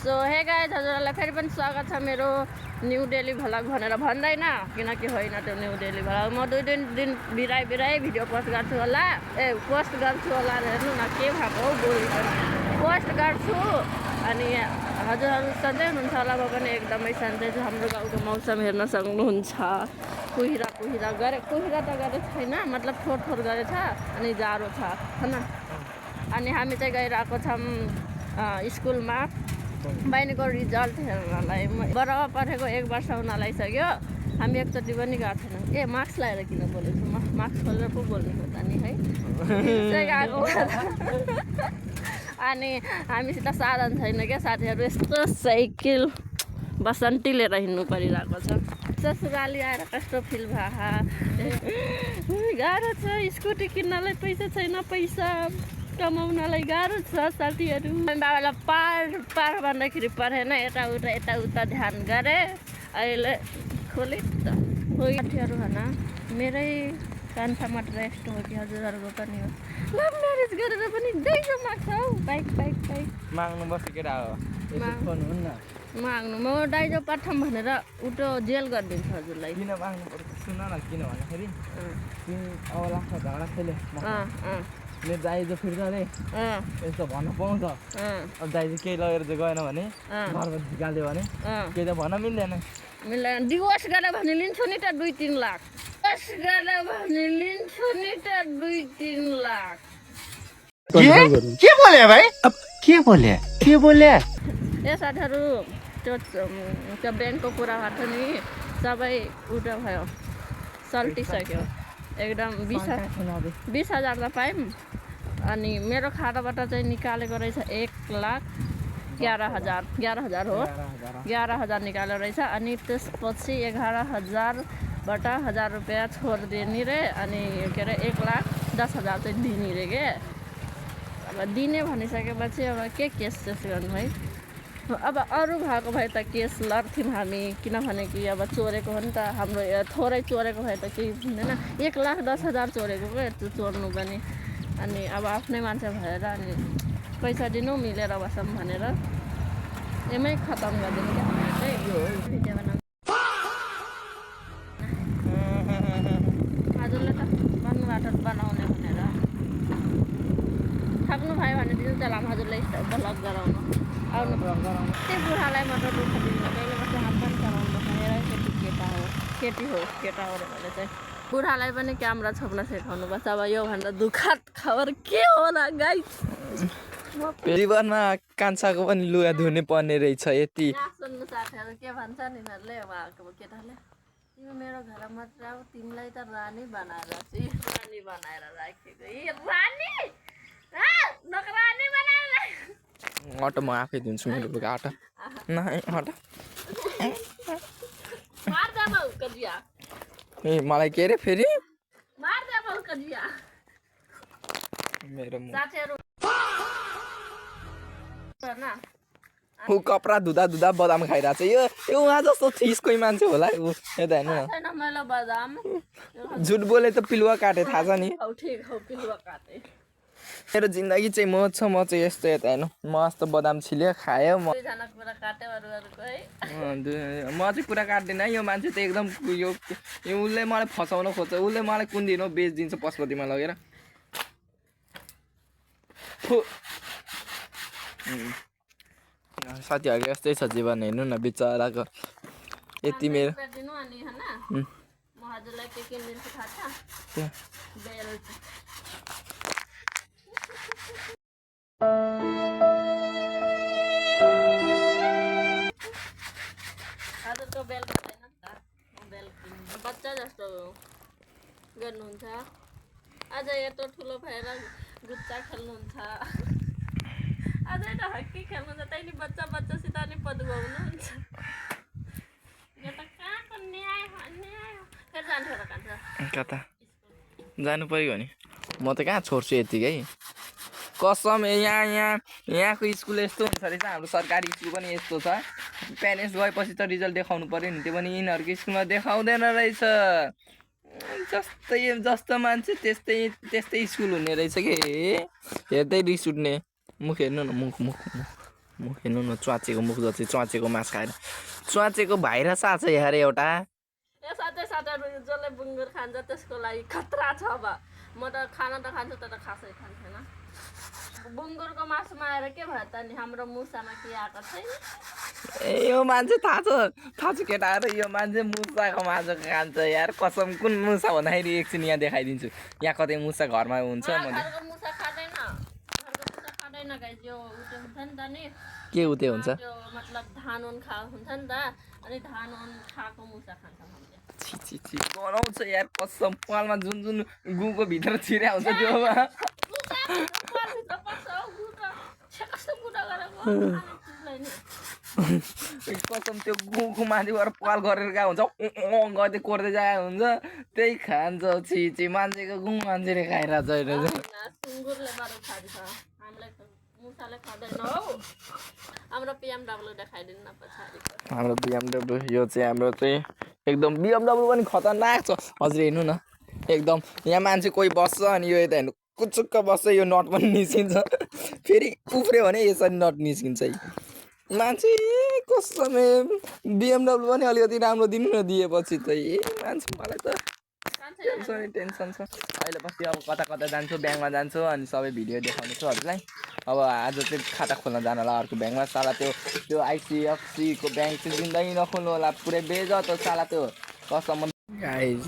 so hey guys हजुरहरूलाई फेरि पनि स्वागत छ मेरो न्यू डेली भ्लग भनेर भन्दैन किनकि होइन त्यो न्यू डेली भ्लग म 2 दिन बिराई भिडियो पोस्ट गर्छु होला पोस्ट गर्छु होला हेर्नु न के भएको हो बोली पोस्ट गर्छु अनि हजुरहरू सधैँ हुनुहुन्छ होला म पनि एकदमै सन्चै छु हाम्रो गाउँको मौसम हेर्न सक्नुहुन्छ कुहिरा त गरे छैन मतलब थोर गरेछ अनि जाडो छ हैन अनि हामी चाहिँ गइरहेको छौँ स्कुलमा बहिनीको रिजल्ट हेर्नलाई बराबर परेको 1 वर्ष हुन लागिसक्यो हामी एकचोटि पनि गएको छैनौँ मार्क्स लगाएर किन बोलेको छु म मार्क्स खोलेर पो बोल्नु खोज्दा नि है गएको अनि हामीसित साधन छैन क्या साथीहरू यस्तो साइकल बसन्ती लिएर हिँड्नु परिरहेको छ ससुराली आएर कस्तो फिल भयो गाह्रो छ स्कुटी किन्नलाई पैसा छैन पैसा कमाउनलाई गाह्रो छ साथीहरू बाबालाई पार भन्दाखेरि परेन यताउता ध्यान गरे अहिले खोले त साथीहरू भन मेरै कान्छामा रेस्ट हो कि हजुरहरूको पनि हो लभ म्यारेज गरेर पनि दाइजो माग्छ हौ बाइक माग्नु बस्यो केटा हो माग्नु म दाइजो पठाउँ भनेर उटो जेल गरिदिन्छु हजुरलाई किन माग्नु पर्छ सुन न किन भन्दाखेरि तिमी अब लाग्छ झगडा खेल्यो मेरो दाइजो फिर्ता रे यस्तो भन्न पाउँछ अब दाइजो केही लगेर चाहिँ गएन भने घरमा झिकाल्यो भने केही त भन्न मिल्दैन डिभोर्स गरेर भने लिन्छु नि त 2-3 लाख गरेर भने लिन्छु नि त 2-3 लाख के बोले भाइ अब के बोले ए साथीहरू त्यो ब्याङ्कको कुरा भएको नि सबै उल्टा भयो सल्टिसक्यो एकदम 20,000 त पायौँ अनि मेरो खाताबाट चाहिँ निकालेको रहेछ 1,11,000 हो 11,000 निकालेको रहेछ अनि त्यसपछि 11,000बाट 1,000 रुपियाँ छोडिदिने रे अनि के अरे 1,10,000 चाहिँ दिने रे के अब दिने भनिसकेपछि अब के केस गर्नु है अब अरू भएको भए त केस लड्थ्यौँ हामी किनभने कि अब चोरेको हो नि त हाम्रो थोरै चोरेको भए त केही हुँदैन 1,10,000 चोरेको पो यस्तो चोर्नु पनि अनि अब आफ्नै मान्छे भएर अनि पैसा दिनु मिलेर बसौँ भनेर एमै खतम गरिदिनु क्या हामीले चाहिँ भिडियो हजुरले त भन्नुभएको बनाउने भनेर थाक्नु भयो भने दिनु चलाम हजुरले ब्लग गराउनु आउनु त्यो बुढालाई मात्र दुःख दिनु कहिले मात्र हात पनि चलाउनु भनेर केटी हो केटा हो भने चाहिँ बुढालाई पनि क्यामेरा छोप्न सिकाउनु पर्छ अब योभन्दा दुःखद खबर के होला गाइस जीवनमा कान्छाको पनि लुगा धुने पर्ने रहेछ यति सुन्नु साथीहरू के भन्छ नि यिनीहरूले उहाँको केटाले तिमी मेरो घर मात्र आऊ तिमीलाई त रानी बनाएर राखेको रानी नोकरानी बनाएर अटो म आफै धुन्छु मेरो लुगा अटो ए मलाई के अरे फेरि मेरो ऊ कपडा धुँदा बदाम खाइरहेको छ यो उहाँ जस्तो थिसकै मान्छे होला ऊ यता हेर्नु न झुट बोले त पिलुवा काटे थाहा छ नि मेरो जिन्दगी चाहिँ म चाहिँ यस्तो यता हेर्नु मस्त बदाम छिल्यो खायो म चाहिँ पुरा काट्दिनँ यो मान्छे त एकदम यो उसले मलाई फसाउन खोज्छ उसले मलाई कुन दिन बेचिदिन्छ पशुपतिमा लगेर साथीहरू यस्तै छ जीवन हेर्नु न बिचराको यति मेरो बच्चा जस्तो गर्नुहुन्छ आज यत्रो ठुलो भएर गुच्चा खेल्नुहुन्छ अझै त हक्की खेल्नुहुन्छ त्यही बच्चासित नि पदुगाउनुहुन्छ यो त कहाँको न्याय फेरि जान्थ्यो र कान्छ कता जानु पर्यो नि म त कहाँ छोड्छु यतिकै कसम यहाँको स्कुल यस्तो हुन्छ रहेछ हाम्रो सरकारी स्कुल पनि यस्तो छ प्यारेन्ट्स गएपछि त रिजल्ट देखाउनु पर्यो नि त्यो पनि यिनीहरूको स्कुलमा देखाउँदैन रहेछ जस्तो मान्छे त्यस्तै स्कुल हुने रहेछ कि हेर्दै रिस उठ्ने मुख हेर्नु न मुख मुख हेर्नु न च्वाचेको मुख जति च्वाचेको मास खाएर च्वाचेको भाइरस आएको छ यहाँ एउटा ए साथै साथीहरू जसले बुङ्गुर खान्छ त्यसको लागि खतरा छ अब म त खान त खान्छु तर खासै खान्थेन बुङ्गुरको मासुमा आएर के भयो त नि हाम्रो मुसामा के आएको छैन ए यो मान्छे थाहा छ केटाहरू यो मान्छे मुसाको मासु खान्छ यार कसम कुन मुसा भन्दाखेरि एकछिन यहाँ देखाइदिन्छु यहाँ कतै मुसा घरमा हुन्छ घरको मुसा खाँदैन गाइस यो उते हुन्छ नि त नि के उते हुन्छ त्यो मतलब धान उन हुन्छ नि त अनि धान उन खाएको मुसा खान्छ हामीले छि छि गनाउँछ यार कसम पालमा जुन गुको भित्र छिरे आउँछ त्यो कसम त्यो गुको माथिबाट पाल गरेर गएको हुन्छ गर्दै कोर्दै जाएको हुन्छ त्यही खान्छ छि मान्छेको गु मान्छेले खाइरहेको छ सुँगुरले बारो खान्छ हामीलाई मुसाले खाँदैन हौ हाम्रो BMW देखाइदिनु न पछाडि हाम्रो BMW यो चाहिँ हाम्रो चाहिँ एकदम BMW पनि खतरनाक छ हजुर हेर्नु न एकदम यहाँ मान्छे कोही बस्छ अनि यो यता हेर्नु कुचुक्क बस्छ यो नट पनि निस्किन्छ फेरि उफ्रियो भने यसरी नट निस्किन्छ मान्छे कसम BMW पनि अलिकति राम्रो दिनु न दिएपछि चाहिँ मान्छे मलाई त टेन्सन छ अहिले पछि अब कता जान्छु ब्याङ्कमा जान्छु अनि सबै भिडियो देखाउनेछु हजुरलाई अब आज चाहिँ खाता खोल्न जानु होला अर्को ब्याङ्कमा साला त्यो आइसिएफसीको ब्याङ्क चाहिँ जिन्दगी नखोल्नु होला पुरै बेइज्जत हो साला त्यो कसम गाइस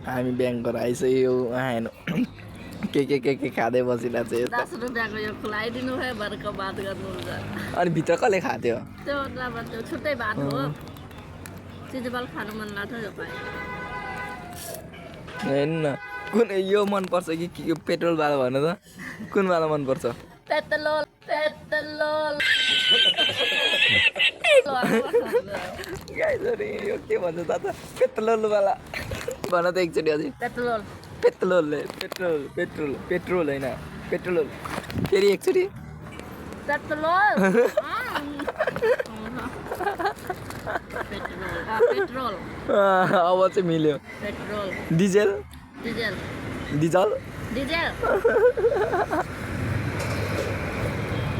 हामी ब्याङ्कबाट आइसक्यो हेर्नु के खाँदै बसिरहेको छ 10 रुपियाँको यो खुलाइदिनु भयो भरको बात गर्नुहुन्छ अनि भित्र कसले खाथ्यो त्यो छुट्टै बात हो चिजबाल खानु मन लाग्थ्यो यो पाए हेर्नु न कुन यो मनपर्छ कि यो पेट्रोलवाला भन्नु त कुनवाला मनपर्छ पेट्रोल यो के भन्छ त पेट्रोलवाला भन त एकचोटि अझै पेट्रोल होइन पेट्रोल फेरि एकचोटि पेट्रोल अब चाहिँ मिल्यो पेट्रोल डिजेल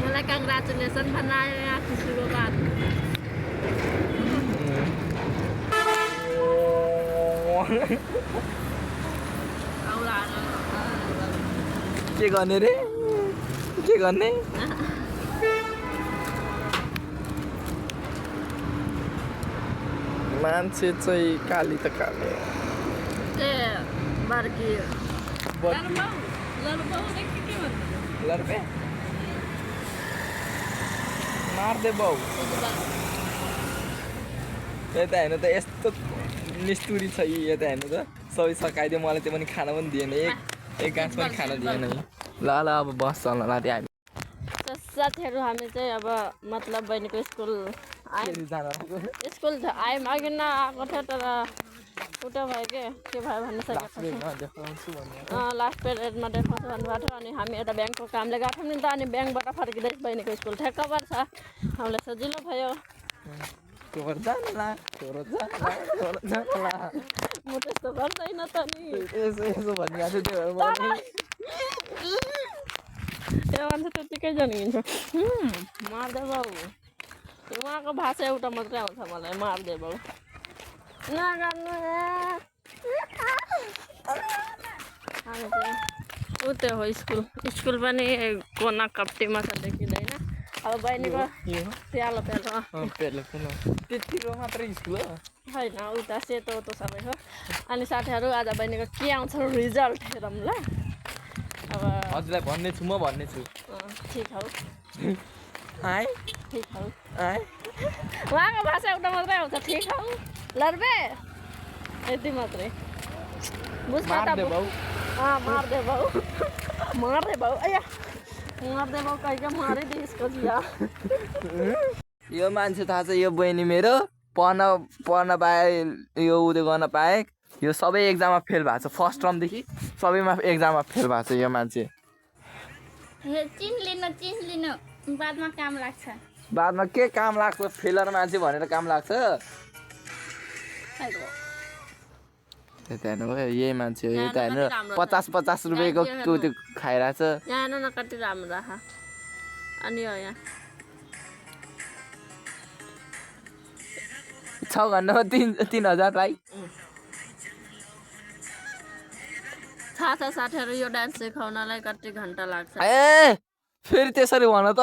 मलाई कंग्रेचुलेसन बनायो यहाँ खुसीको बात के गर्ने रे के गर्ने मान्छे चाहिँ काली त काली लर्बे मार्दे बाउ यता हेर्नु त यस्तो निष्ठुरी छ यता हेर्नु त सबै सकाइदियो मलाई त्यो पनि खान पनि दिएन एक गाँस पनि खान दिएन ल अब बस चल्न लाग्यो हामी साथीहरू हामी चाहिँ अब मतलब बहिनीको स्कुल आयौँ अघि नआएको थियो तर उता भयो के भयो भन्नु सकेको लास्ट पिरियडमा देखाउँछु भन्नुभएको थियो अनि हामी यता ब्याङ्कको कामले गएको थियौँ नि त अनि ब्याङ्कबाट फर्किँदै बहिनीको स्कुल ठ्याक्क पर्छ हामीलाई सजिलो भयो म त्यस्तो गर्दैन त नि त्यो मान्छे त्यत्तिकै जन्किन्छ मार्दे बाउ उहाँको भाषा एउटा मात्रै आउँछ मलाई मार्दे बाउ नगर्नु हामी चाहिँ उतै हो स्कुल पनि कोना कप्टीमा छ देखिँदैन अब बहिनीको प्यालो त्यतिको मात्रै स्कुल हो होइन उता सेतो सबै हो अनि साथीहरू आज बहिनीको के आउँछ रिजल्ट हेरौँ ल अब हजुरलाई भन्ने छु म भन्ने छु ठिक हौ आए ठिक हौ आए उहाँको भाषा एउटा मात्रै आउँछ ठिक हौ लर्बे यति मात्रै बुझ्छ त मार्दे बाउ मार्दे बाउ अया मार्दे बाउ कहिलेका मारिदिए यसको जिया यो मान्छे थाहा छ यो बहिनी मेरो पढ्न पाए यो उयो गर्न पाए यो सबै एक्जाममा फेल भएको छ फर्स्ट टर्मदेखि सबैमा एक्जाममा फेल भएको छ यो मान्छे चिन लिनु बादमा काम लाग्छ बादमा के काम लाग्छ फेलर मान्छे भनेर काम लाग्छ त्यही त हेर्नु भयो यही मान्छे हो यता हेर्नु 50 रुपियाँको त्यो खाइरहेछ यहाँ हेर्नु न कति राम्रो अनि हो यहाँ 6 घन्टामा 3,000 भाइ थाहा छ साथीहरू यो डान्स सिकाउनलाई कति घन्टा लाग्छ ए फेरि त्यसरी भन त